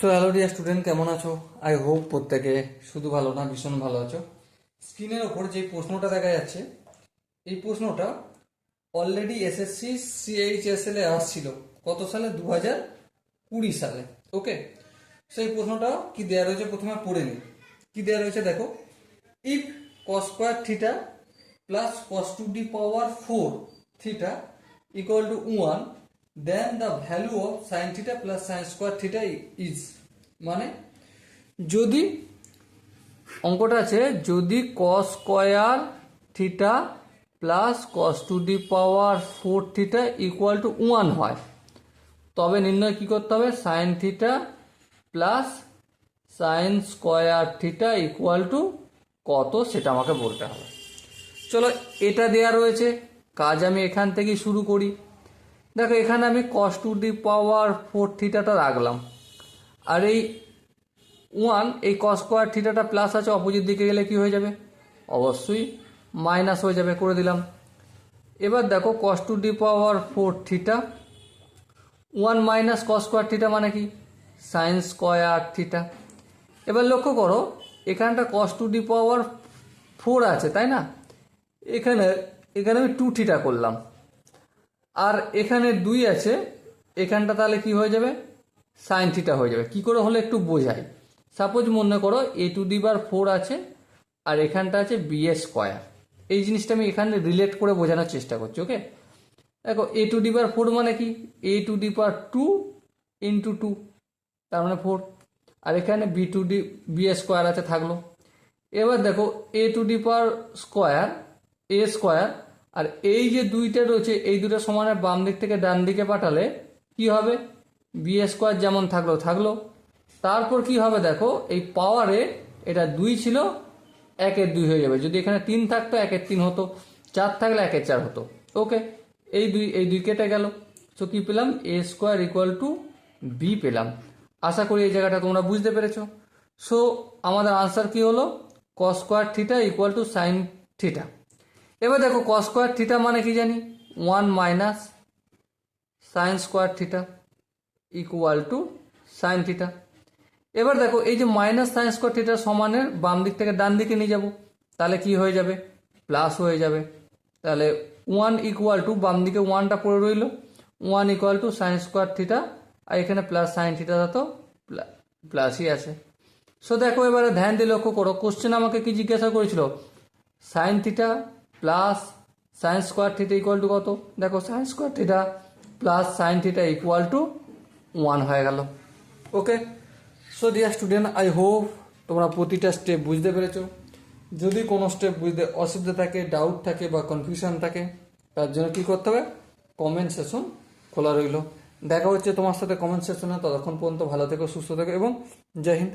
So hello dear student, কেমন আছো? I hope প্রত্যেকে শুধু ভালো না, ভীষণ ভালো আছো। স্ক্রিনের ওপর যে প্রশ্নটা দেখা যাচ্ছে, এই প্রশ্নটা অলরেডি এসএসসি সিএইচএসএল এ আসছিল। কত সালে? 2020 সালে। ওকে, সেই প্রশ্নটা কি দেওয়া রয়েছে প্রথমে পড়ে নিই। কি দেওয়া রয়েছে দেখো, if cos square theta plus cos to the power 4 theta equal to 1, then the value of sine theta plus sine square theta is. মানে যদি অঙ্কটা আছে, যদি cos square theta plus cos to the power 4 theta equal to 1 হয়, তবে নির্ণয় কি করতে হবে? Sine theta plus sine square theta equal to কত, সেটা আমাকে বলতে হবে। চলো, এটা দেয়া রয়েছে, কাজ আমি এখান থেকেই শুরু করি। দেখো, এখানে আমি কস টু দি পাওয়ার 4 থিটাটা রাখলাম, আর এই 1, এই কস স্কোয়ার থিটাটা প্লাস আছে, অপোজিট দিকে গেলে কি হয়ে যাবে? অবশ্যই মাইনাস হয়ে যাবে, করে দিলাম। এবার দেখো, cos to the power 4 theta, 1 minus cos square theta মানে কি? Sine square theta. এবার লক্ষ্য করো, এখানটা কস টু দি পাওয়ার 4 আছে, তাই না? এখানে এখানে আমি 2 থিটা করলাম, আর এখানে 2 আছে, এখানটা তাহলে কি হয়ে যাবে? সাইন থিটা হয়ে যাবে। কি করে হলে একটু বোঝাই। সাপোজ মনে করো এ টু দি পাওয়ার 4 আছে, আর এখানটা আছে বি এ স্কোয়ার। এই জিনিসটা আমি এখানে রিলেট করে বোঝানোর চেষ্টা করছি। ওকে, দেখো, এ টু দি পাওয়ার 4 মানে কি? এ টু দি পাওয়ার 2 ইন্টু 2, তার মানে 4। আর এখানে বি এ স্কোয়ার আছে, থাকলো। এবার দেখো, A to the power square, A square, আর এই যে দুইটা রয়েছে, এই দুটো সমানের বাম দিক থেকে ডান দিকে পাঠালে কি হবে? বি স্কোয়ার যেমন থাকলো থাকলো। তারপর কি হবে দেখো, এই পাওয়ারে এটা 2 ছিল, 1-2 হয়ে যাবে। যদি এখানে 3 থাকতো 1-3 হতো, 4 থাকলে 1-4 হতো। ওকে, এই দুই কেটে গেল। তো কি পেলাম? এ স্কোয়ার ইকুয়াল টু বি পেলাম। আশা করি এই জায়গাটা তোমরা বুঝতে পেরেছো। সো আমাদের আনসার কি হলো? কস square theta equal to sine theta. এবার দেখো, কস স্কোয়ার থিটা মানে কি জানি? 1 minus sine square theta equal to sine theta. এবার দেখো, এই যে মাইনাস সাইন স্কোয়ার থিটার সমানের বাম দিক থেকে ডান দিকে নিয়ে যাব, তাহলে কি হয়ে যাবে? প্লাস হয়ে যাবে। তাহলে 1 ইকুয়াল টু, বাম দিকে 1টা পড়ে রইল, 1 equal to sine square theta, আর এখানে প্লাস সাইন থিটা তো প্লাসই আছে। সো দেখো, এবারে ধ্যান দিয়ে লক্ষ্য করো, কোশ্চেন আমাকে কি জিজ্ঞাসা করেছিল? Sine theta plus sine square theta equal to কত? দেখো, sine square theta plus sine theta equal to 1 হয়ে গেল। Okay, so dear student, I hope তোমরা প্রতিটা স্টেপ বুঝতে পেরেছো। যদি কোনো স্টেপ বুঝতে অসুবিধা থাকে, ডাউট থাকে বা কনফিউশন থাকে, তার জন্য কি করতে হবে? কমেন্ট সেশন খোলা রইল। দেখা হচ্ছে তোমার সাথে কমেন্ট সেশনে। ততক্ষণ পর্যন্ত ভালো থেকো, সুস্থ থেকো এবং জয় হিন্দ।